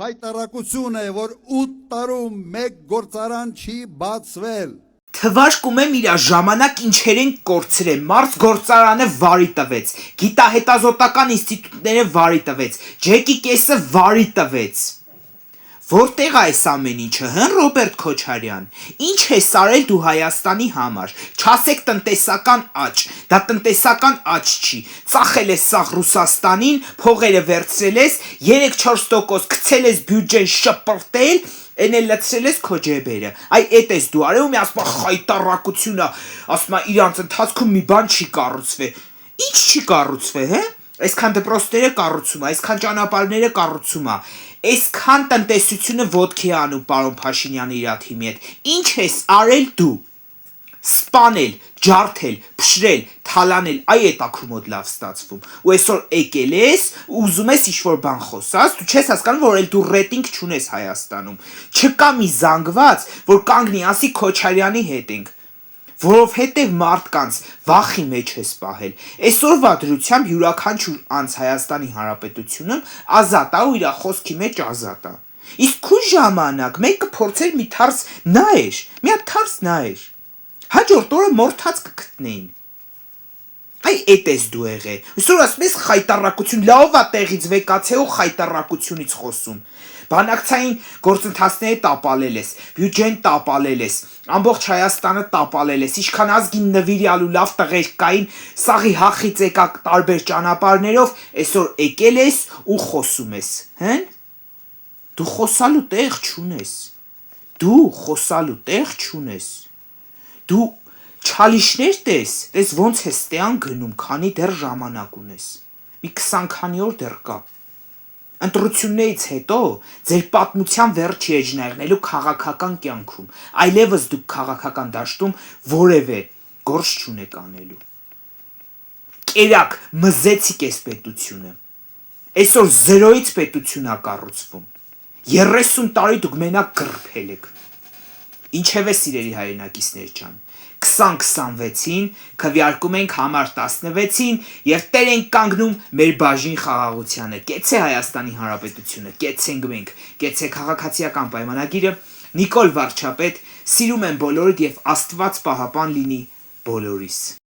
Հայտարարություն է, որ 8 տարում մեկ գործարան չի բացվել։ Թվարկում եմ իրա ժամանակ ինչեր են կորցրել, մարդ գործարանը վարի տվեց, գիտահետազոտական ինստիտուտները վարի տվեց, ջեկի կեսը վարի տվեց։ Որտեղ է այս ամեն ինչը, հն Ռոբերտ Քոչարյան, ինչ ես արել դու Հայաստանի համար, չասեք տնտեսական աճ, դա տնտեսական աճ չի, ծախել ես սաղ Ռուսաստանին, փողերը վերցրել ես, 3-4% գցել ես բյուջեն շպրտել, են էլ լցրել ես քո ջեբերը, այ էդ ես դու արել ու մի ասում խայտարակություն է, ասում իրանց ընթացքում մի բան չի կառուցվել, ինչ չի կառուցվել, հե? Այսքան դպրոցները կառուցում է, այսքան ճանապարհները կառուցում է, այսքան տնտեսությունը ոտքի անում պարոն Փաշինյանը իր թիմի հետ, ինչ ես արել դու, սպանել, ջարդել, փշրել, թալանել, այ էդ ակումոտ լավ ստացվում, ու այսօր եկել ես, ուզում ես ինչ-որ բան խոսած, դու չես հասկանում, որ էլ դու ռեյտինգ չունես Հայաստանում, չկա մի զանգված, որ կանգնի ասի Քոչարյանի հետ ենք, որովհետև մարդկանց վախի մեջ ես պահել, այսօրվա դրությամբ յուրաքանչյուր անձ Հայաստանի Հանրապետությունում ազատ է ու իր խոսքի մեջ ազատ է, իսկ քու ժամանակ մեկը փորձեր մի թարս նայեր, մի հատ թարս նայեր, հաջորդ օրը մորթած կգտնեին, այ էդ ես դու եղել, այսօր ասում ես խայտարակություն, լավ է տեղից վեկացել ու խայտարակությունից խոսում, բանակցային գործընթացները տապալել ես, բյուջեն տապալել ես, ամբողջ Հայաստանը տապալել ես, ինչքան ազգին նվիրյալ ու լավ տղեր կային, սաղի հախից եկակ տարբեր ճանապարհներով, այսօր եկել ես ու խոսում ես, հն? Դու խոսալու տեղ չունես, դու չալիշներ տես ոնց ես տեան գնում, քանի դեռ ժամանակ ունես, մի 20 քանի օր դեռ կա, ընտրություններից հետո ձեր պատմության վերջի էջն եղնելու քաղաքական կյանքում, այլևս դուք քաղաքական դաշտում որևէ գործ չունեք անելու, կերակ մզեցիք ես պետությունը, այսօր զերոյից պետություն է կառուցվում, 30 տարի դուք մենակ գրփել եք, ինչևէ սիրելի հայրենակիցներ ջան, 2026-ին քվեարկում ենք համար 16-ին եւ տեր ենք կանգնում մեր բաժին խաղաղությանը, կեցե Հայաստանի Հանրապետությունը, կեցենք մենք, կեցե քաղաքացիական պայմանագիրը, Նիկոլ Վարչապետ, սիրում եմ բոլորիդ եւ Աստված պահապան լինի բոլորիս։